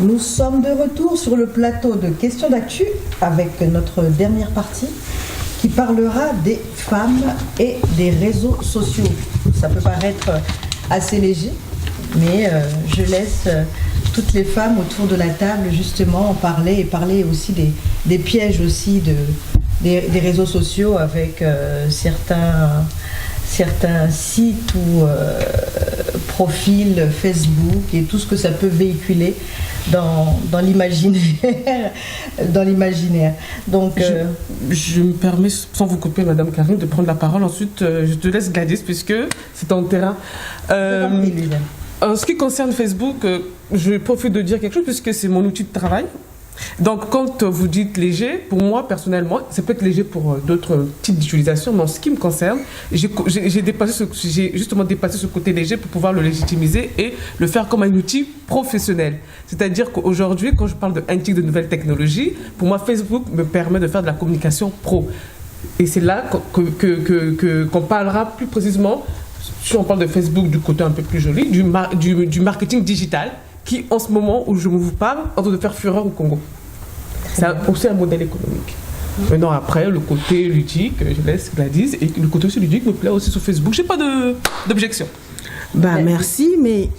Nous sommes de retour sur le plateau de Questions d'actu avec notre dernière partie qui parlera des femmes et des réseaux sociaux. Ça peut paraître assez léger, mais je laisse toutes les femmes autour de la table justement en parler et parler aussi des pièges aussi des réseaux sociaux avec certains sites ou profils Facebook et tout ce que ça peut véhiculer dans l'imaginaire. Donc, je me permets, sans vous couper, Madame Karine, de prendre la parole. Ensuite, je te laisse Gladys, puisque c'est ton terrain. En ce qui concerne Facebook, je profite de dire quelque chose, puisque c'est mon outil de travail. Donc, quand vous dites léger, pour moi, personnellement, ça peut être léger pour d'autres types d'utilisation, mais en ce qui me concerne, j'ai justement dépassé ce côté léger pour pouvoir le légitimiser et le faire comme un outil professionnel. C'est-à-dire qu'aujourd'hui, quand je parle de éthique de nouvelles technologies, pour moi, Facebook me permet de faire de la communication pro. Et c'est là qu'on parlera plus précisément, si on parle de Facebook du côté un peu plus joli, du marketing digital, qui, en ce moment où je vous parle, est en train de faire fureur au Congo. C'est aussi un modèle économique. Maintenant, après, le côté ludique, je laisse Gladys, et le côté aussi ludique me plaît aussi sur Facebook. Je n'ai pas d'objection. Merci, mais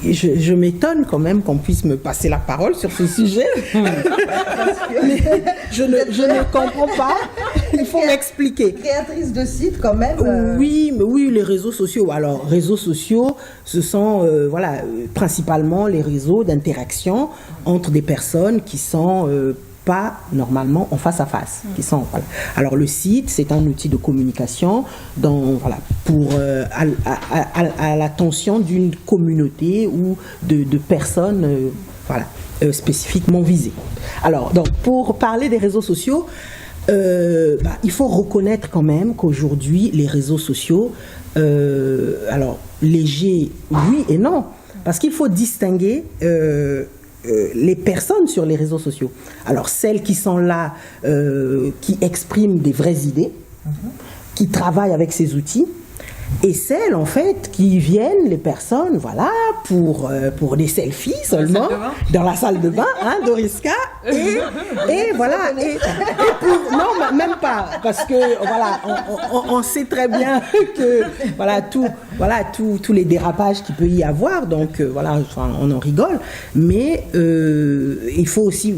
je m'étonne quand même qu'on puisse me passer la parole sur ce sujet. Mais je ne comprends pas. Il faut m'expliquer. Créatrice de site quand même. Oui, les réseaux sociaux. Alors, réseaux sociaux, ce sont principalement les réseaux d'interaction entre des personnes qui sont pas normalement en face à face. Alors le site, c'est un outil de communication pour à l'attention d'une communauté ou de personnes spécifiquement visées. Alors donc pour parler des réseaux sociaux, il faut reconnaître quand même qu'aujourd'hui les réseaux sociaux, alors léger oui et non, parce qu'il faut distinguer les personnes sur les réseaux sociaux. Alors celles qui sont là, qui expriment des vraies idées, qui travaillent avec ces outils, et celles en fait qui viennent, les personnes, pour des selfies seulement, dans la salle de bain, Doriska, et voilà, et pour, non, même pas, parce que on sait très bien que tous les dérapages qu'il peut y avoir, donc on en rigole, mais il faut aussi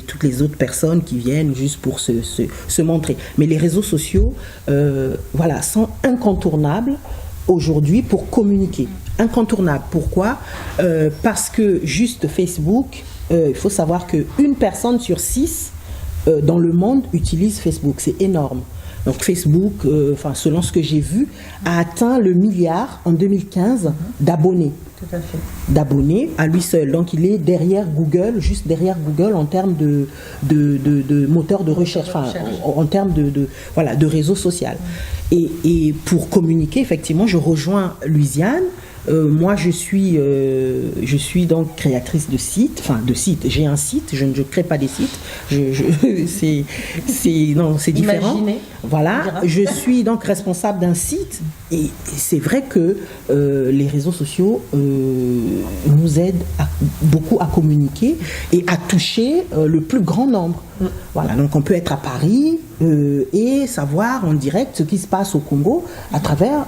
toutes les autres personnes qui viennent juste pour se montrer. Mais les réseaux sociaux sont incontournables aujourd'hui pour communiquer. Incontournable. Pourquoi ? Parce que juste Facebook, il faut savoir qu'une personne sur 6 dans le monde utilise Facebook. C'est énorme. Donc Facebook, selon ce que j'ai vu, a atteint le milliard en 2015 d'abonnés. Tout à fait. D'abonnés à lui seul. Donc il est derrière Google, juste derrière Google en termes de moteur de recherche, en termes de réseau social. Et pour communiquer, effectivement, je rejoins Louisiane. Moi, je suis donc créatrice de sites. J'ai un site. Je ne crée pas des sites. C'est différent. Imaginez. Je suis donc responsable d'un site. Et c'est vrai que les réseaux sociaux nous aident beaucoup à communiquer et à toucher le plus grand nombre. Donc on peut être à Paris et savoir en direct ce qui se passe au Congo à travers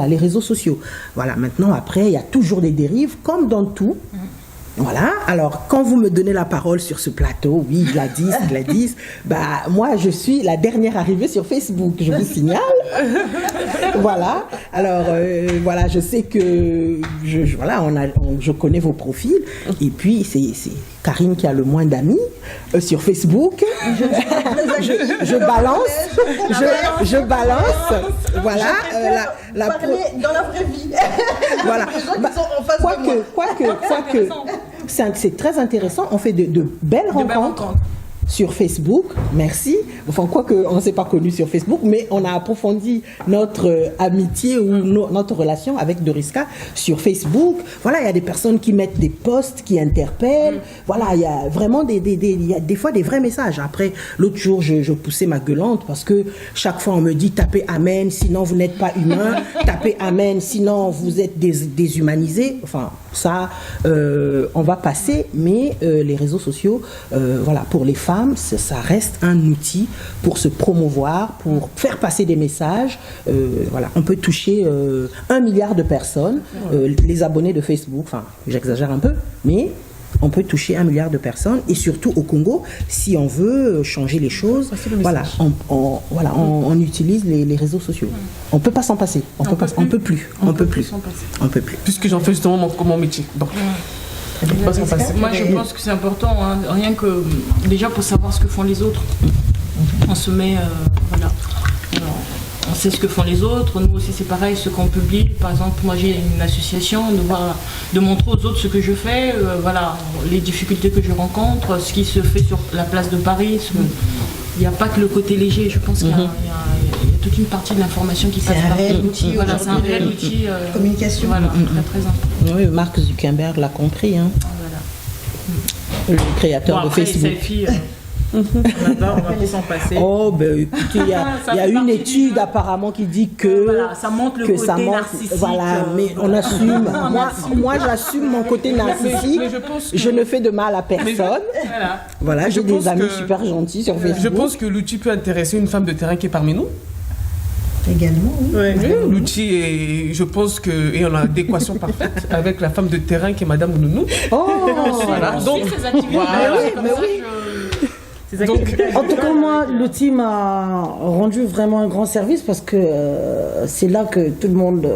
les réseaux sociaux. Maintenant, après, il y a toujours des dérives, comme dans tout. Alors quand vous me donnez la parole sur ce plateau, oui, Gladys, moi je suis la dernière arrivée sur Facebook, je vous signale. Alors je sais que je connais vos profils, et puis c'est Karine qui a le moins d'amis sur Facebook. Je balance. Dans la vraie vie. Quoique, c'est très intéressant. On fait de belles rencontres sur Facebook, merci. Enfin, quoique on ne s'est pas connus sur Facebook, mais on a approfondi notre amitié ou notre relation avec Doriska sur Facebook. Voilà, il y a des personnes qui mettent des posts, qui interpellent. Voilà, il y a vraiment il y a des fois des vrais messages. Après, l'autre jour, je poussais ma gueulante parce que chaque fois on me dit tapez Amen, sinon vous n'êtes pas humain. Tapez Amen, sinon vous êtes déshumanisé. Enfin, ça, on va passer, mais les réseaux sociaux, voilà, pour les femmes, ça reste un outil pour se promouvoir, pour faire passer des messages. Voilà, on peut toucher 1 milliard de personnes, les abonnés de Facebook, enfin, j'exagère un peu, mais on peut toucher 1 milliard de personnes, et surtout au Congo, si on veut changer les choses, voilà, on utilise les réseaux sociaux. On peut pas s'en passer, on peut plus. Puisque j'en fais justement mon métier. Donc. Moi, je pense que c'est important, hein, rien que déjà pour savoir ce que font les autres. On se met, voilà. Alors, on sait ce que font les autres. Nous aussi, c'est pareil, ce qu'on publie. Par exemple, moi, j'ai une association de montrer aux autres ce que je fais, voilà, les difficultés que je rencontre, ce qui se fait sur la place de Paris. Il n'y a pas que le côté léger. Je pense qu'il y a toute une partie de l'information qui passe par réel outil. Voilà, c'est un réel outil de communication. Voilà, très important. Oui, Mark Zuckerberg l'a compris. Hein. Voilà. Le créateur de Facebook. Selfie, on adore, on va pas s'en passer. Oh, ben écoutez, il y a une étude apparemment qui dit que voilà, ça montre le côté narcissique. Voilà, mais on assume. Moi, j'assume mon côté narcissique. Mais je ne fais de mal à personne. Voilà, j'ai des amis super gentils sur Facebook. Je pense que l'outil peut intéresser une femme de terrain qui est parmi nous. Également, oui. Oui, l'outil est, je pense que, et on a l'adéquation parfaite avec la femme de terrain qui est Madame Nounou. Oh, voilà. Donc, Donc, en tout cas, moi, l'outil m'a rendu vraiment un grand service parce que c'est là que tout le monde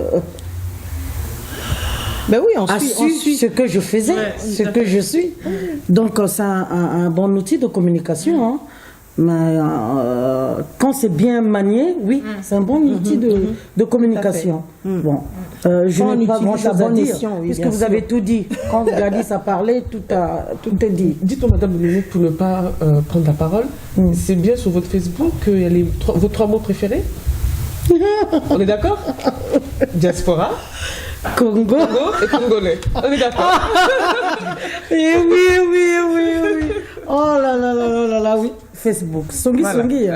ben oui, a su ce que je faisais, ce que je suis. Donc, c'est un bon outil de communication. Hein. Mais quand c'est bien manié, oui, c'est un bon outil de communication. Bon, je n'ai pas grand-chose à dire, puisque vous avez tout dit. Quand Gladys a parlé, tout est dit. Dites-moi, Madame Nounou, pour ne pas prendre la parole, c'est bien sur votre Facebook qu'il y a vos 3 mots préférés. On est d'accord? Diaspora, Congo et Congolais. On est d'accord? Et oui. Oh là là, oui. Facebook. Songi. Songi,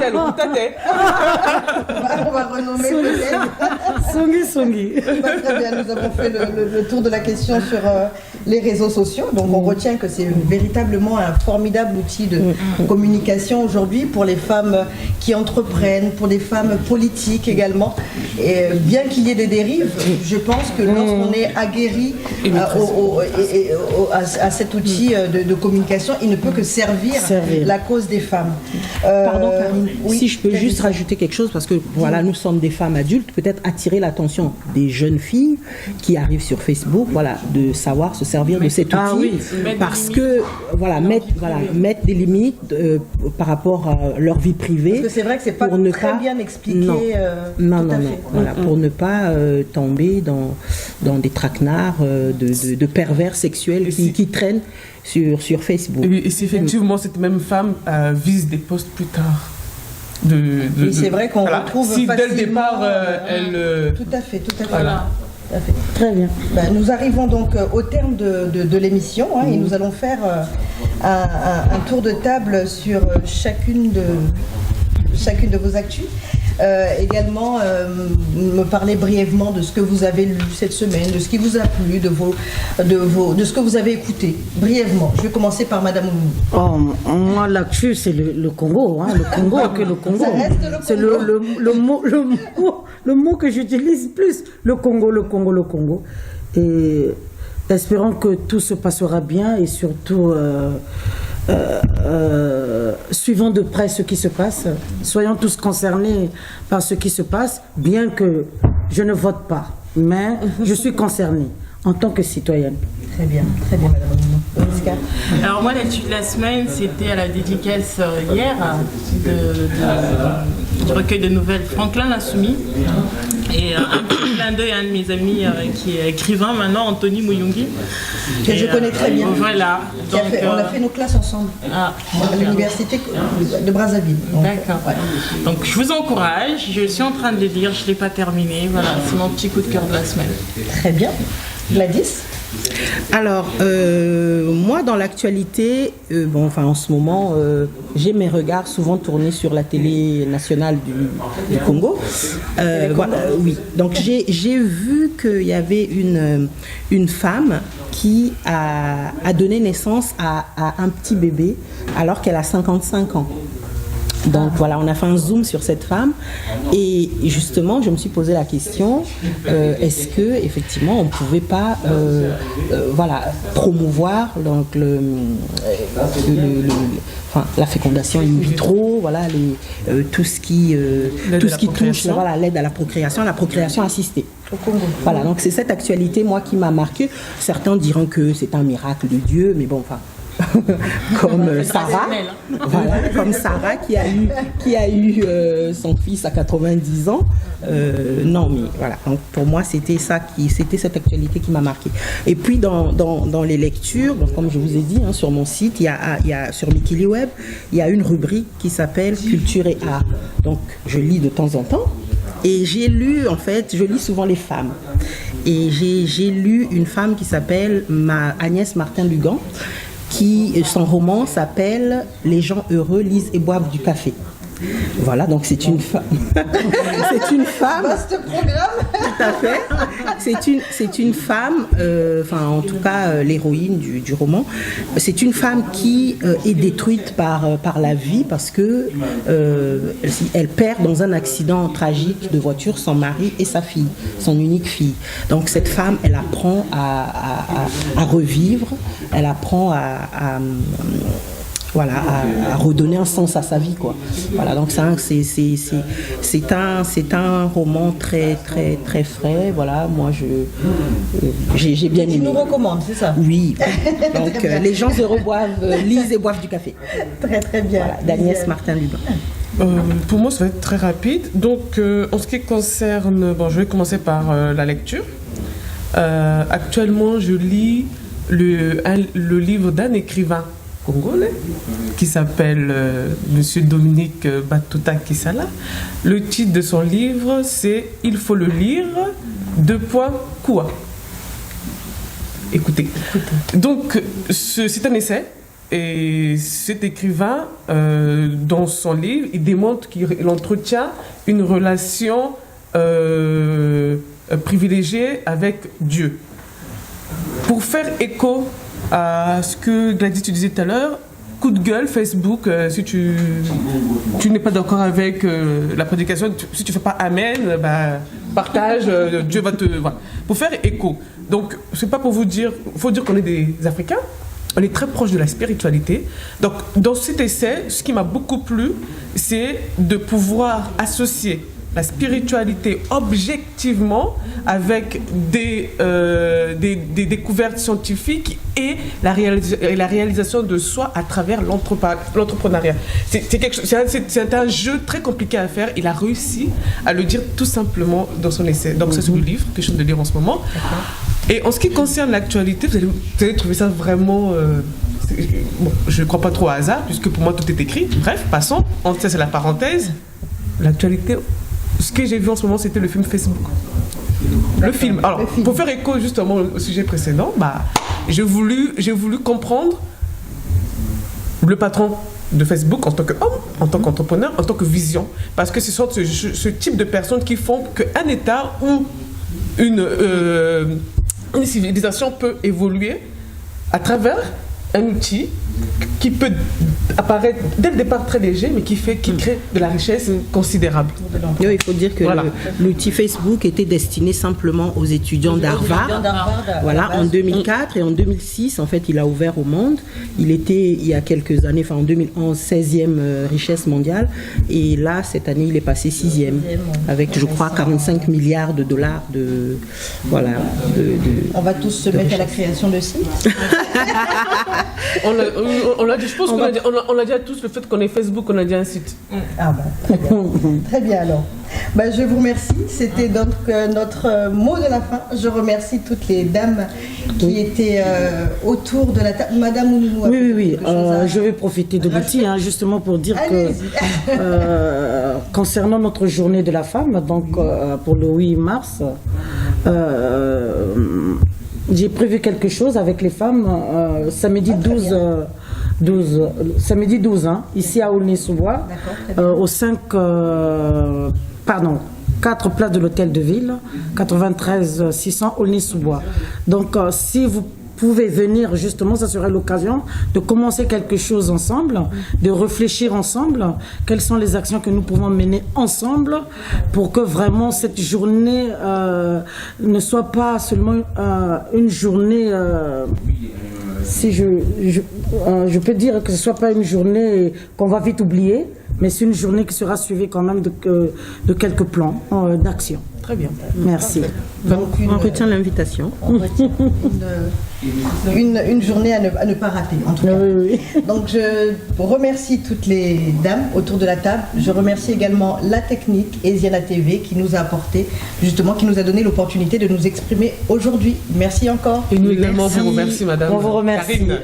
alors, tâtez. On va renommer peut-être. Songi. Très bien, nous avons fait le tour de la question sur les réseaux sociaux. Donc on retient que c'est véritablement un formidable outil de communication aujourd'hui pour les femmes qui entreprennent, pour les femmes politiques également. Et bien qu'il y ait des dérives, je pense que lorsqu'on est aguerri à cet outil de communication, il ne peut que servir la cause des femmes. Pardon, Karine, si je peux juste rajouter quelque chose, parce que voilà, nous sommes des femmes adultes, peut-être attirer l'attention des jeunes filles qui arrivent sur Facebook, voilà, de savoir se servir de cet outil, parce que voilà, mettre des limites par rapport à leur vie privée. Parce que c'est vrai que c'est pas très bien expliqué. Non, voilà, pour ne pas tomber dans des traquenards de pervers sexuels qui traînent sur Facebook. Et si effectivement cette même femme vise des posts plus tard. Oui, c'est vrai qu'on retrouve si facilement... dès le départ, elle... Tout à fait. Voilà. Tout à fait. Très bien. Nous arrivons donc au terme de l'émission et nous allons faire un tour de table sur chacune de vos actus. Également me parler brièvement de ce que vous avez lu cette semaine, de ce qui vous a plu, de ce que vous avez écouté, brièvement. Je vais commencer par Madame Ounou. Oh, moi, l'actu, c'est le Congo, hein, le Congo. Ça reste le Congo. C'est le mot que j'utilise plus, le Congo. Et espérons que tout se passera bien et surtout... suivons de près ce qui se passe, soyons tous concernés par ce qui se passe, bien que je ne vote pas, mais je suis concernée en tant que citoyenne. Très bien, Madame Ounou. Mariska? Alors moi, l'actu de la semaine, c'était à la dédicace hier du recueil de nouvelles Franklin l'Insoumis. Et un petit clin d'œil à un de mes amis qui est écrivain maintenant, Anthony Muyungi. Que je connais très bien. Voilà. Donc, On a fait nos classes ensemble à l'université de Brazzaville. D'accord. Ouais. Donc je vous encourage, je suis en train de les lire, je ne l'ai pas terminé. Voilà, c'est mon petit coup de cœur de la semaine. Très bien. Gladys? Alors, moi, dans l'actualité, en ce moment, j'ai mes regards souvent tournés sur la télé nationale du Congo. Oui. Donc, j'ai vu qu'il y avait une femme qui a donné naissance à un petit bébé alors qu'elle a 55 ans. Donc voilà, on a fait un zoom sur cette femme et justement, je me suis posé la question est-ce que effectivement, on ne pouvait pas, promouvoir donc la fécondation in vitro, voilà, tout ce qui touche, voilà, l'aide à la procréation assistée. Voilà, donc c'est cette actualité moi qui m'a marquée. Certains diront que c'est un miracle de Dieu, mais bon, enfin. Comme Sarah, voilà, comme Sarah qui a eu son fils à 90 ans. Non, mais voilà. Donc pour moi, c'était cette actualité qui m'a marquée. Et puis dans les lectures, donc comme je vous ai dit, sur mon site, il y a sur Mikiliweb, il y a une rubrique qui s'appelle Culture et Art. Donc je lis de temps en temps. Et j'ai lu, je lis souvent les femmes. Et j'ai lu une femme qui s'appelle Agnès Martin-Lugan. Son roman s'appelle « Les gens heureux lisent et boivent du café ». Voilà, donc c'est une femme. C'est une femme. Vaste programme. Tout à fait. C'est une femme, en tout cas l'héroïne du roman. C'est une femme qui est détruite par la vie parce que elle perd dans un accident tragique de voiture son mari et sa fille, son unique fille. Donc cette femme, elle apprend à revivre, elle apprend à redonner un sens à sa vie, quoi. Voilà, donc c'est un roman très très très frais. Voilà, moi j'ai bien aimé. Tu nous recommandes, c'est ça? Oui. Donc les gens heureux lisent et boivent du café. Très très bien. Voilà, d'Agnès Martin-Lugan. Pour moi, ça va être très rapide. Donc, en ce qui concerne, je vais commencer par la lecture. Actuellement, je lis le livre d'un écrivain congolais qui s'appelle Monsieur Dominique Batuta Kisala. Le titre de son livre, c'est « Il faut le lire, quoi ». Écoutez. Donc, c'est un essai. Et cet écrivain, dans son livre, il démontre qu'il entretient une relation privilégiée avec Dieu. Pour faire écho à ce que Gladys, tu disais tout à l'heure, coup de gueule, Facebook, si tu n'es pas d'accord avec la prédication, si tu ne fais pas Amen, partage, Dieu va te... Voilà. Pour faire écho. Donc, c'est pas pour vous dire... Il faut dire qu'on est des Africains, on est très proche de la spiritualité. Donc, dans cet essai, ce qui m'a beaucoup plu, c'est de pouvoir associer la spiritualité objectivement avec des découvertes scientifiques et la réalisation de soi à travers l'entrepreneuriat. C'est un jeu très compliqué à faire. Il a réussi à le dire tout simplement dans son essai. Donc, c'est le livre que je suis en train de lire en ce moment. Et en ce qui concerne l'actualité, vous allez trouver ça vraiment... je ne crois pas trop au hasard, puisque pour moi, tout est écrit. Bref, passons. Ça, c'est la parenthèse. L'actualité... Ce que j'ai vu en ce moment, c'était le film Facebook. Le film. Alors, pour faire écho justement au sujet précédent, j'ai voulu comprendre le patron de Facebook en tant qu'homme, en tant qu'entrepreneur, en tant que vision. Parce que ce sont ce type de personnes qui font qu'un État ou une civilisation peut évoluer à travers un outil qui peut apparaître dès le départ très léger, mais qui crée de la richesse considérable. Oui, il faut dire que Voilà. l'outil Facebook était destiné simplement aux étudiants d'Harvard. Voilà, en 2004 et en 2006, en fait, il a ouvert au monde. Il était, il y a quelques années, enfin en 2011, 16e richesse mondiale. Et là, cette année, il est passé 6e, avec, je crois, 45 milliards de dollars de... Voilà. On va tous se mettre à la création de sites. On l'a dit, je pense qu'on a dit à tous le fait qu'on est Facebook, on a dit un site. Ah bah, très bien. Très bien alors. Bah, je vous remercie. C'était donc notre mot de la fin. Je remercie toutes les dames qui étaient autour de la table. Madame Ounou. Oui. Je vais profiter de l'outil justement pour dire que concernant notre journée de la femme, donc pour le 8 mars, j'ai prévu quelque chose avec les femmes samedi 12 ici à Aulnay-sous-Bois, au 4 places de l'hôtel de ville, 93 600 Aulnay-sous-Bois. Donc si vous pouvez venir, justement, ça serait l'occasion de commencer quelque chose ensemble, de réfléchir ensemble, quelles sont les actions que nous pouvons mener ensemble pour que vraiment cette journée ne soit pas seulement une journée, si je peux dire que ce ne soit pas une journée qu'on va vite oublier, mais c'est une journée qui sera suivie quand même de quelques plans d'action. Très bien. Merci. Donc, on retient l'invitation. On retient une journée à ne pas rater, en tout cas. Oui. Donc, je remercie toutes les dames autour de la table. Je remercie également la technique Esiana TV qui nous a apporté, justement, qui nous a donné l'opportunité de nous exprimer aujourd'hui. Merci encore. Et nous également, vous remercie, madame. On vous remercie. Karine.